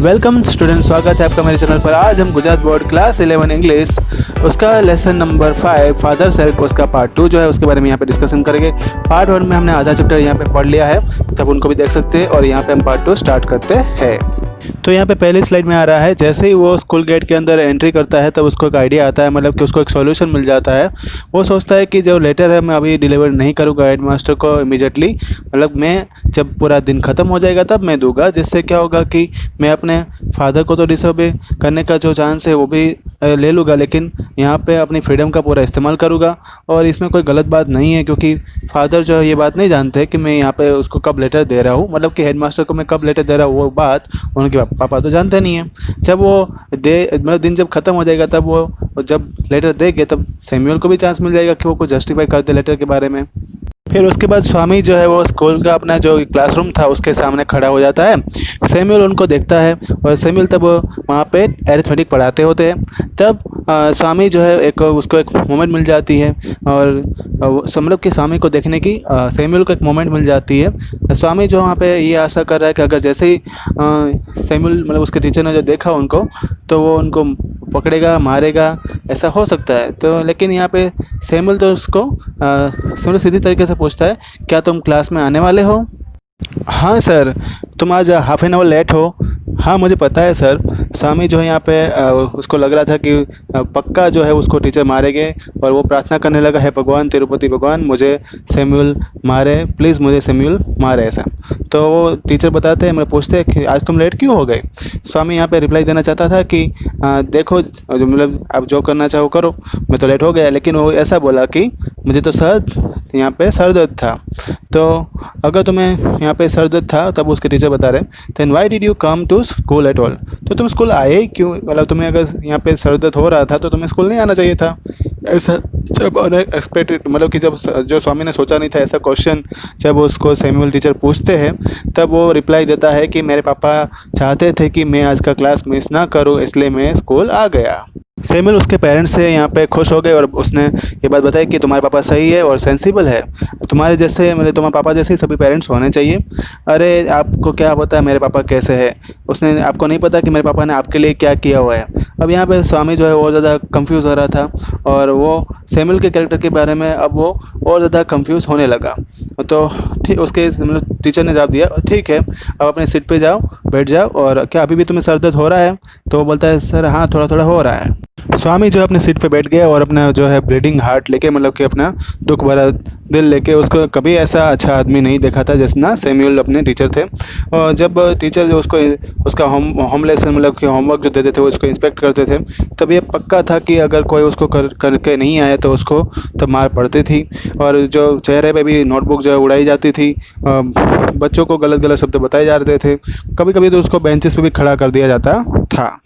Welcome student, स्वागत है आपका मेरे चैनल पर। आज हम गुजरात बोर्ड क्लास 11 इंग्लिश उसका लेसन नंबर 5 फादर सेल्फ उसका पार्ट 2 जो है उसके बारे में यहाँ पे डिस्कशन करेंगे। पार्ट 1 में हमने आधा चैप्टर यहाँ पे पढ़ लिया है, तब उनको भी देख सकते हैं। और यहाँ पे हम पार्ट 2 स्टार्ट करते हैं। तो यहाँ पे पहली स्लाइड में आ रहा है, जैसे ही वो स्कूल गेट के अंदर एंट्री करता है तब उसको एक आइडिया आता है, मतलब कि उसको एक सॉल्यूशन मिल जाता है। वो सोचता है कि जो लेटर है मैं अभी डिलीवर नहीं करूँगा हेड मास्टर को इमीडिएटली, मतलब मैं जब पूरा दिन ख़त्म हो जाएगा तब मैं दूंगा। जिससे क्या होगा कि मैं अपने फादर को तो डिसऑबे करने का जो चांस है वो भी ले लूँगा, लेकिन यहाँ पे अपनी फ्रीडम का पूरा इस्तेमाल करूँगा। और इसमें कोई गलत बात नहीं है, क्योंकि फादर जो है ये बात नहीं जानते कि मैं यहाँ पे उसको कब लेटर दे रहा हूँ, मतलब कि हेडमास्टर को मैं कब लेटर दे रहा हूँ वो बात उनके पापा तो जानते नहीं है। जब वो मतलब दिन जब ख़त्म हो जाएगा तब वो जब लेटर देंगे तब सैमुअल को भी चांस मिल जाएगा कि वो कुछ जस्टिफाई कर दे लेटर के बारे में। फिर उसके बाद स्वामी जो है वो स्कूल का अपना जो क्लासरूम था उसके सामने खड़ा हो जाता है। सैमुअल उनको देखता है और सैमुअल तब वहाँ पे अरिथमेटिक पढ़ाते होते हैं। तब स्वामी जो है उसको एक मोमेंट मिल जाती है, और मतलब कि स्वामी को देखने की सैमुअल को एक मोमेंट मिल जाती है। स्वामी जो वहाँ पे ये आशा कर रहा है कि अगर जैसे ही सैमुअल मतलब उसके टीचर ने जो देखा उनको तो वो उनको पकड़ेगा मारेगा, ऐसा हो सकता है। तो लेकिन यहाँ पे सैमुअल तो उसको सैमुअल सीधी तरीके से पूछता है, क्या तुम क्लास में आने वाले हो? हाँ सर। तुम आज हाफ एन आवर लेट हो? हाँ मुझे पता है सर। स्वामी जो है यहाँ पे उसको लग रहा था कि पक्का जो है उसको टीचर मारेंगे, और वो प्रार्थना करने लगा, है भगवान तिरुपति भगवान मुझे सैमुअल मारे, प्लीज़ मुझे सैमुअल मारे ऐसा। तो वो टीचर बताते हैं, मतलब पूछते हैं कि आज तुम लेट क्यों हो गए? स्वामी यहाँ पे रिप्लाई देना चाहता था कि देखो जो मतलब आप जो करना चाहो करो, मैं तो लेट हो गया। लेकिन वो ऐसा बोला कि मुझे तो यहाँ पे सर दर्द था। तो अगर तुम्हें यहाँ पे सर दर्द था, तब उसके टीचर बता रहे, then why did you come to school at all? तो तुम स्कूल आए क्यों? मतलब तुम्हें अगर यहाँ पे सर दर्द हो रहा था तो तुम्हें स्कूल नहीं आना चाहिए था। ऐसा जब अनएक्सपेक्टेड, मतलब कि जब जो स्वामी ने सोचा नहीं था ऐसा क्वेश्चन जब उसको सैमुअल टीचर पूछते हैं, तब वो रिप्लाई देता है कि मेरे पापा चाहते थे कि मैं आज का क्लास मिस ना करूँ, इसलिए मैं स्कूल आ गया। सैमुअल उसके पेरेंट्स से यहाँ पे खुश हो गए और उसने ये बात बताई कि तुम्हारे पापा सही है और सेंसिबल है, तुम्हारे जैसे मतलब तुम्हारे पापा जैसे ही सभी पेरेंट्स होने चाहिए। अरे आपको क्या पता है मेरे पापा कैसे है? उसने आपको नहीं पता कि मेरे पापा ने आपके लिए क्या किया हुआ है। अब यहाँ पे स्वामी जो है और ज़्यादा कंफ्यूज हो रहा था, और वो सैमुअल के कैरेक्टर के बारे में अब वो और ज़्यादा कंफ्यूज होने लगा। तो ठीक उसके मतलब टीचर ने जवाब दिया, ठीक है अब अपने सीट पे जाओ, बैठ जाओ, और क्या अभी भी तुम्हें सर दर्द हो रहा है? तो वो बोलता है सर हाँ थोड़ा थोड़ा हो रहा है। स्वामी जो है अपने सीट पे बैठ गया और अपना जो है ब्लीडिंग हार्ट लेके, मतलब कि अपना दुख भरा दिल लेके, उसको कभी ऐसा अच्छा आदमी नहीं देखा था जितना सैमुअल अपने टीचर थे। और जब टीचर जो उसको उसका होम लेसन मतलब कि होमवर्क जो देते थे वो उसको इंस्पेक्ट करते थे, तब ये पक्का था कि अगर कोई उसको करके नहीं आया तो उसको तब मार पड़ती थी। और जो चेहरे पे भी नोटबुक जो है उड़ाई जाती थी, बच्चों को गलत गलत शब्द बताए जाते थे, कभी कभी तो उसको बेंचेस पे भी खड़ा कर दिया जाता था।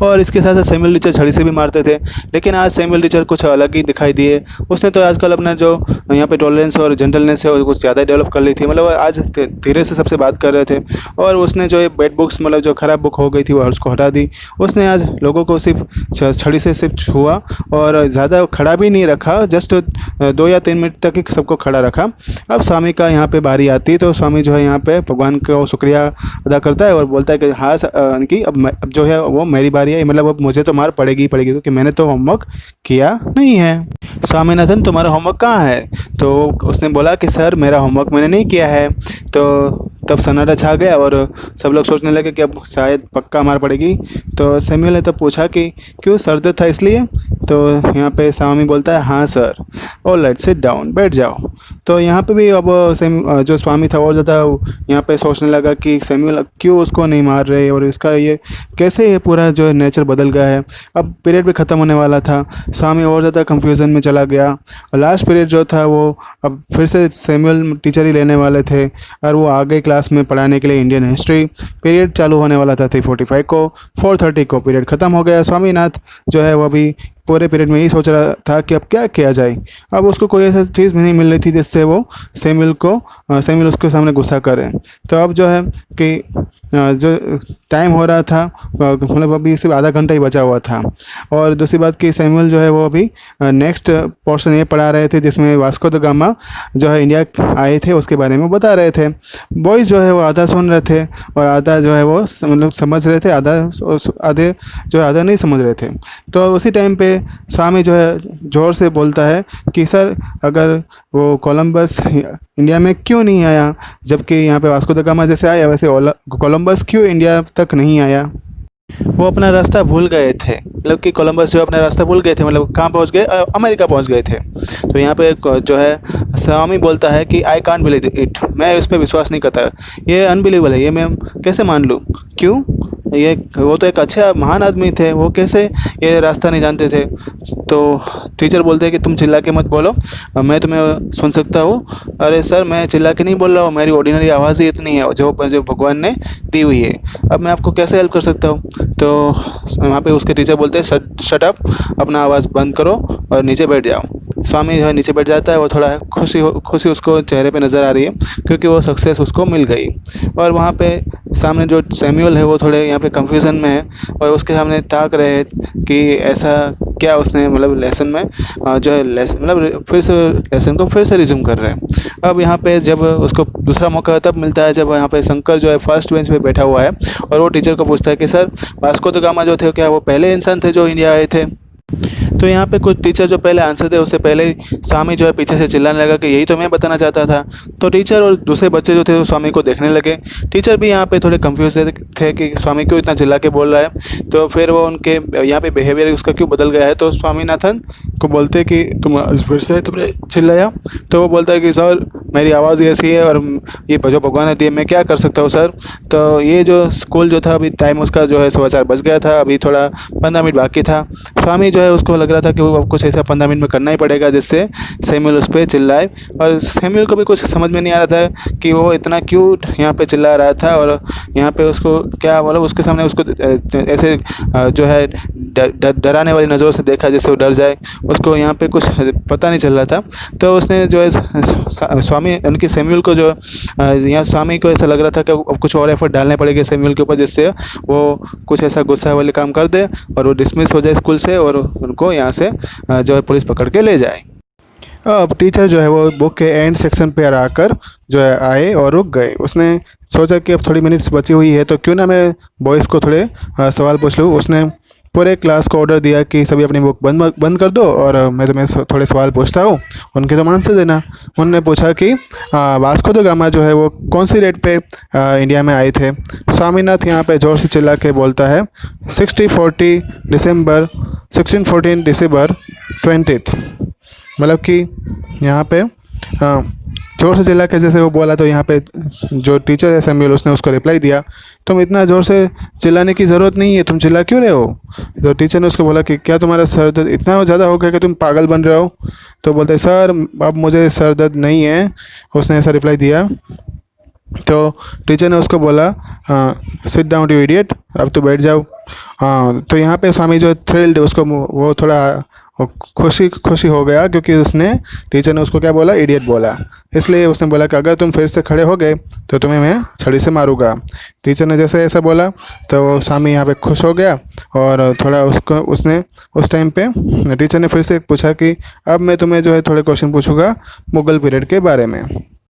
और इसके साथ साथ सैमुअल टीचर छड़ी से भी मारते थे। लेकिन आज सैमुअल टीचर कुछ अलग ही दिखाई दिए। उसने तो आजकल अपना जो यहाँ पे टॉलरेंस और जेंटलनेस है वो कुछ ज़्यादा डेवलप कर ली थी, मतलब आज धीरे से सबसे बात कर रहे थे। और उसने जो ये बैड बुक्स मतलब जो ख़राब बुक हो गई थी वो उसको हटा दी। उसने आज लोगों को सिर्फ छड़ी से सिर्फ छुआ और ज़्यादा खड़ा भी नहीं रखा, जस्ट 2 या 3 मिनट तक ही सबको खड़ा रखा। अब स्वामी का यहाँ पे बारी आती है, तो स्वामी जो है यहाँ पे भगवान को शुक्रिया अदा करता है और बोलता है कि हाँ कि अब जो है वो मेरी बारी है, मतलब अब मुझे तो मार पड़ेगी क्योंकि मैंने तो होमवर्क किया नहीं है। स्वामीनाथन तुम्हारा होमवर्क कहाँ है? तो उसने बोला कि सर मेरा होमवर्क मैंने नहीं किया है। तो तब सन्नाटा छा गया और सब लोग सोचने लगे कि अब शायद पक्का मार पड़ेगी। तो सैमुअल ने तब पूछा कि क्यों सर दर्द था इसलिए? तो यहाँ पे स्वामी बोलता है हाँ sir. All right seat down, बैठ जाओ। तो यहाँ पे भी अब जो स्वामी था और ज़्यादा यहाँ पे सोचने लगा कि सैमुअल क्यों उसको नहीं मार रहे, और इसका ये कैसे ये पूरा जो नेचर बदल गया है। अब पीरियड भी ख़त्म होने वाला था, स्वामी और ज़्यादा कंफ्यूजन में चला गया। और लास्ट पीरियड जो था वो अब फिर से सैमुअल टीचर ही लेने वाले थे, और वो आगे क्लास में पढ़ाने के लिए इंडियन हिस्ट्री पीरियड चालू होने वाला था 3:45 को। 4:30 को पीरियड ख़त्म हो गया। स्वामीनाथ जो है वो अभी पूरे पीरियड में ही सोच रहा था कि अब क्या किया जाए। अब उसको कोई ऐसा चीज़ भी नहीं मिल रही थी जिससे वो सैमुअल उसके सामने गुस्सा करे। तो अब जो है कि जो टाइम हो रहा था मतलब अभी सिर्फ आधा घंटा ही बचा हुआ था। और दूसरी बात कि सैमुअल जो है वो अभी नेक्स्ट पोर्शन ये पढ़ा रहे थे जिसमें वास्को द गामा जो है इंडिया आए थे उसके बारे में बता रहे थे। बॉयज़ जो है वो आधा सुन रहे थे और आधा जो है वो मतलब समझ रहे थे, आधे जो है आधा नहीं समझ रहे थे। तो उसी टाइम पे स्वामी जो है ज़ोर से बोलता है कि सर अगर वो कोलंबस इंडिया में क्यों नहीं आया, जबकि यहाँ पे वास्को द गामा जैसे आया वैसे कोलंबस क्यों इंडिया तक नहीं आया। वो अपना रास्ता भूल गए थे, मतलब कि कोलंबस जो अपना रास्ता भूल गए थे, मतलब कहाँ पहुँच गए, अमेरिका पहुँच गए थे। तो यहाँ पे जो है स्वामी बोलता है कि आई कांट बिलीव इट, मैं इस पर विश्वास नहीं करता, ये अनबिलीवेबल है, ये मैं कैसे मान लूँ। क्यों, ये वो तो एक अच्छा महान आदमी थे, वो कैसे ये रास्ता नहीं जानते थे। तो टीचर बोलते हैं कि तुम चिल्ला के मत बोलो, मैं तुम्हें सुन सकता हूँ। अरे सर मैं चिल्ला के नहीं बोल रहा हूँ, मेरी ऑर्डिनरी आवाज़ ही इतनी है जो भगवान ने दी हुई है, अब मैं आपको कैसे हेल्प कर सकता हूँ। तो वहाँ पे उसके टीचर बोलते हैं शट अप, अपना आवाज़ बंद करो और नीचे बैठ जाओ। स्वामी जो है नीचे बैठ जाता है, वो थोड़ा खुशी उसको चेहरे पे नज़र आ रही है क्योंकि वो सक्सेस उसको मिल गई। और वहाँ पे सामने जो सैमुअल है वो थोड़े यहाँ पे कंफ्यूजन में है और उसके सामने ताक रहे हैं कि ऐसा क्या उसने मतलब लेसन में जो है लेसन मतलब फिर से लेसन को फिर से रिज्यूम कर रहे हैं। अब यहाँ पे जब उसको दूसरा मौका तब मिलता है जब यहाँ पे शंकर जो है फर्स्ट बेंच पे बैठा हुआ है और वो टीचर को पूछता है कि सर वास्को द गामा जो थे क्या वो पहले इंसान थे जो इंडिया आए थे। तो यहाँ पे कुछ टीचर जो पहले आंसर थे उससे पहले ही स्वामी जो है पीछे से चिल्लाने लगा कि यही तो मैं बताना चाहता था। तो टीचर और दूसरे बच्चे जो थे वो स्वामी को देखने लगे। टीचर भी यहाँ पे थोड़े कंफ्यूज थे कि स्वामी क्यों इतना चिल्ला के बोल रहा है। तो फिर वो उनके यहाँ पे बिहेवियर उसका क्यों बदल गया है। तो स्वामीनाथन को बोलते कि तुम फिर से तुमने चिल्लाया। तो वो बोलता है कि सर मेरी आवाज़ ऐसी है और ये जो भगवान ने दिए मैं क्या कर सकता हूँ सर। तो ये जो स्कूल जो था अभी टाइम उसका जो है 4:15 बज गया था, अभी थोड़ा 15 मिनट बाकी था। स्वामी जो है उसको लग रहा था कि वो कुछ ऐसा 15 मिनट में करना ही पड़ेगा जिससे सैमुअल उस पर चिल्लाए। और सैमुअल को भी कुछ समझ में नहीं आ रहा था कि वो इतना क्यों यहाँ पे चिल्ला रहा था और यहाँ पे उसको क्या मतलब उसके सामने उसको ऐसे जो है डराने वाली नज़रों से देखा जिससे वो डर जाए। उसको यहाँ पे कुछ पता नहीं चल रहा था। तो उसने जो है स्वामी उनकी सैमुअल को जो यहाँ स्वामी को ऐसा लग रहा था कि अब कुछ और एफर्ट डालने पड़ेंगे सैमुअल के ऊपर जिससे वो कुछ ऐसा गुस्सा वाले काम कर दे और वो डिसमिस हो जाए स्कूल से और उनको यहाँ से जो है पुलिस पकड़ के ले जाए। अब टीचर जो है वो बुक के एंड सेक्शन पे आकर जो है आए और रुक गए। उसने सोचा कि अब थोड़ी मिनट्स बची हुई है तो क्यों ना मैं बॉयज़ को थोड़े सवाल पूछ लूँ। उसने पूरे क्लास को ऑर्डर दिया कि सभी अपनी बुक बंद कर दो और मैं तुम्हें थोड़े सवाल पूछता हूँ, उनके तुम आंसर देना। उन्होंने पूछा कि वास्को द गामा जो है वो कौन सी डेट पे इंडिया में आए थे। स्वामीनाथ यहाँ पे जोर से चिल्ला के बोलता है 1614 दिसंबर 20th। मतलब कि यहाँ पे जोर से चिल्ला के जैसे वो बोला तो यहाँ पे जो टीचर है सैमुअल उसने उसको रिप्लाई दिया तुम इतना ज़ोर से चिल्लाने की ज़रूरत नहीं है, तुम चिल्ला क्यों रहे हो। तो टीचर ने उसको बोला कि क्या तुम्हारा सर दर्द इतना ज़्यादा हो गया कि तुम पागल बन रहे हो। तो बोलते सर अब मुझे सर दर्द नहीं है, उसने ऐसा रिप्लाई दिया। तो टीचर ने उसको बोला सिट डाउन यू इडियट, अब तो बैठ जाओ। तो यहाँ पे स्वामी जो थ्रिल्ड उसको वो थोड़ा खुशी हो गया क्योंकि उसने टीचर ने उसको क्या बोला, इडियट बोला। इसलिए उसने बोला कि अगर तुम फिर से खड़े हो गए तो तुम्हें मैं छड़ी से मारूंगा। टीचर ने जैसे ऐसा बोला तो स्वामी यहाँ पे खुश हो गया और थोड़ा उसने उस टाइम पे टीचर ने फिर से पूछा कि अब मैं तुम्हें जो है थोड़े क्वेश्चन पूछूंगा मुग़ल पीरियड के बारे में।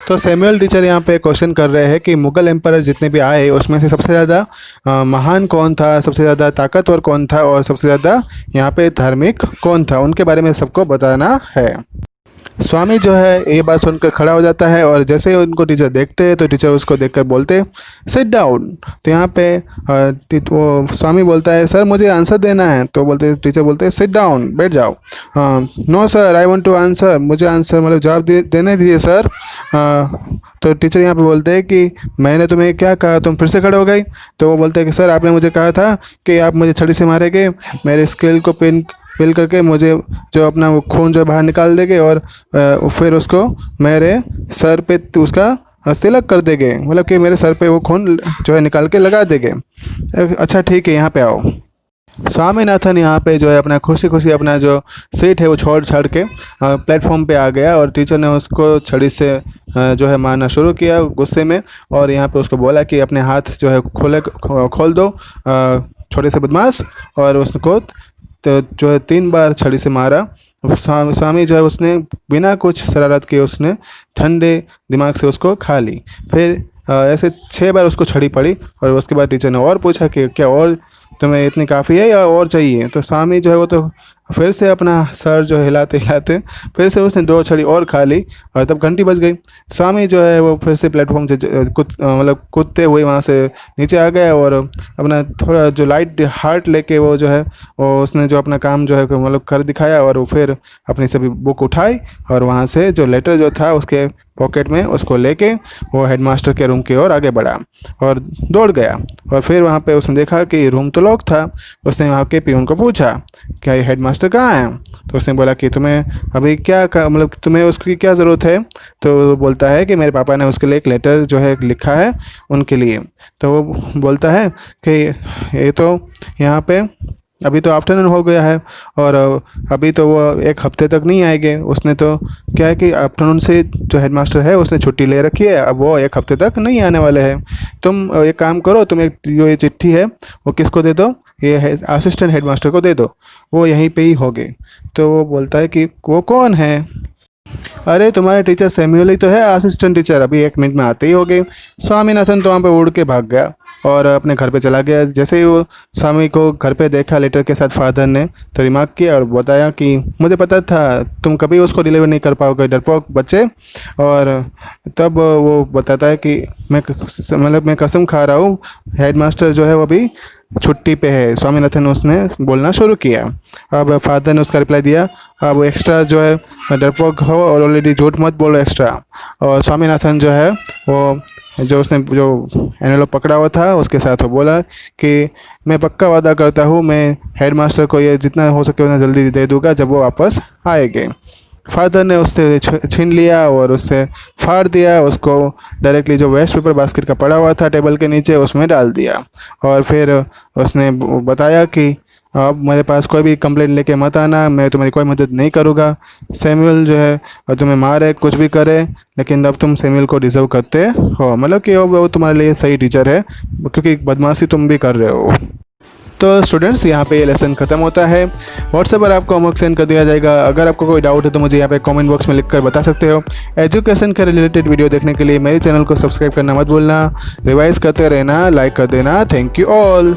तो सैमुअल टीचर यहाँ पे क्वेश्चन कर रहे हैं कि मुग़ल एम्पायर जितने भी आए उसमें से सबसे ज़्यादा महान कौन था, सबसे ज़्यादा ताकतवर कौन था और सबसे ज़्यादा यहाँ पे धार्मिक कौन था, उनके बारे में सबको बताना है। स्वामी जो है ये बात सुनकर खड़ा हो जाता है और जैसे ही उनको टीचर देखते हैं तो टीचर उसको देखकर बोलते सिट डाउन। तो यहाँ पे वो स्वामी बोलता है सर मुझे आंसर देना है। तो टीचर बोलते हैं सिट डाउन, बैठ जाओ। No sir I want to answer, मुझे आंसर मतलब जवाब देने दीजिए सर। तो टीचर यहाँ पे बोलते हैं कि मैंने तुम्हें क्या कहा, तुम फिर से खड़े हो गई। तो वो बोलते हैं कि सर आपने मुझे कहा था कि आप मुझे छड़ी से मारेंगे, मेरे स्केल को पिल करके मुझे जो अपना वो खून जो बाहर निकाल देंगे और फिर उसको मेरे सर पे उसका तिलक कर देंगे, मतलब कि मेरे सर पे वो खून जो है निकाल के लगा देंगे। अच्छा ठीक है यहाँ पे आओ। स्वामीनाथन यहाँ पे जो है अपना खुशी खुशी अपना जो सीट है वो छोड़ छाड़ के प्लेटफॉर्म पे आ गया और टीचर ने उसको छड़ी से जो है मारना शुरू किया गुस्से में। और यहाँ पे उसको बोला कि अपने हाथ जो है खोल दो छोटे से बदमाश। और उसको तो जो है 3 बार छड़ी से मारा। स्वामी जो है उसने बिना कुछ शरारत के उसने ठंडे दिमाग से उसको खा ली। फिर ऐसे 6 बार उसको छड़ी पड़ी और उसके बाद टीचर ने और पूछा कि क्या और तुम्हें इतनी काफ़ी है या और चाहिए। तो स्वामी जो है वो तो फिर से अपना सर जो हिलाते हिलाते फिर से उसने 2 छड़ी और खा ली और तब घंटी बज गई। स्वामी जो है वो फिर से प्लेटफॉर्म से मतलब कूदते हुए वहाँ से नीचे आ गया और अपना थोड़ा जो लाइट हार्ट लेके वो जो है वो उसने जो अपना काम जो है मतलब कर दिखाया। और वो फिर अपनी सभी बुक उठाई और वहाँ से जो लेटर जो था उसके पॉकेट में उसको लेके वो हेडमास्टर के रूम की ओर आगे बढ़ा और दौड़ गया। और फिर वहाँ पे उसने देखा कि रूम तो लॉक था। उसने वहाँ के पियून को पूछा क्या ये हेडमास्टर कहाँ है। तो उसने बोला कि तुम्हें अभी क्या मतलब तुम्हें उसकी क्या ज़रूरत है। तो वो बोलता है कि मेरे पापा ने उसके लिए एक लेटर जो है लिखा है उनके लिए। तो वो बोलता है कि ये तो यहाँ पे अभी तो आफ्टरनून हो गया है और अभी तो वो 1 हफ्ते तक नहीं आएंगे। उसने तो क्या है कि आफ्टरनून से जो हेडमास्टर है उसने छुट्टी ले रखी है, अब वो 1 हफ्ते तक नहीं आने वाले हैं। तुम एक काम करो, तुम एक जो ये चिट्ठी है वो किसको दे दो, ये है असिस्टेंट हेडमास्टर को दे दो, वो यहीं पे ही होंगे। तो वो बोलता है कि वो कौन है। अरे तुम्हारे टीचर सैम्यूअल ही तो है असिस्टेंट टीचर, अभी 1 मिनट में आते ही होंगे। स्वामीनाथन तो वहाँ पे उड़ के भाग गया और अपने घर पे चला गया। जैसे ही वो स्वामी को घर पे देखा लेटर के साथ फादर ने तो रिमार्क किया और बताया कि मुझे पता था तुम कभी उसको डिलीवर नहीं कर पाओगे डरपोक बच्चे। और तब वो बताता है कि मैं कसम खा रहा हूँ हेडमास्टर जो है वो अभी छुट्टी पे है। स्वामीनाथन उसने बोलना शुरू किया। अब फादर ने उसका रिप्लाई दिया, अब एक्स्ट्रा जो है डरपोक हो और ऑलरेडी झूठ मत बोलो एक्स्ट्रा। और स्वामीनाथन जो है वो जो उसने जो एनवेलप पकड़ा हुआ था उसके साथ वो बोला कि मैं पक्का वादा करता हूँ मैं हेडमास्टर को ये जितना हो सके उतना जल्दी दे दूँगा जब वो वापस आएंगे। फादर ने उससे छीन लिया और उससे फाड़ दिया, उसको डायरेक्टली जो वेस्ट पेपर बास्केट का पड़ा हुआ था टेबल के नीचे उसमें डाल दिया। और फिर उसने बताया कि अब मेरे पास कोई भी कंप्लेंट लेके मत आना, मैं तुम्हारी कोई मदद नहीं करूँगा। सैमुअल जो है और तुम्हें मारे कुछ भी करे लेकिन अब तुम सैमुअल को डिज़र्व करते हो, मतलब कि वो तुम्हारे लिए सही टीचर है क्योंकि बदमाशी तुम भी कर रहे हो। तो स्टूडेंट्स यहाँ पे ये लेसन ख़त्म होता है। व्हाट्सएप पर आपको होमवर्क सेंड कर दिया जाएगा। अगर आपको कोई डाउट है तो मुझे यहाँ पे कमेंट बॉक्स में लिखकर बता सकते हो। एजुकेशन के रिलेटेड वीडियो देखने के लिए मेरे चैनल को सब्सक्राइब करना मत भूलना, रिवाइज करते रहना, लाइक कर देना। Thank you all.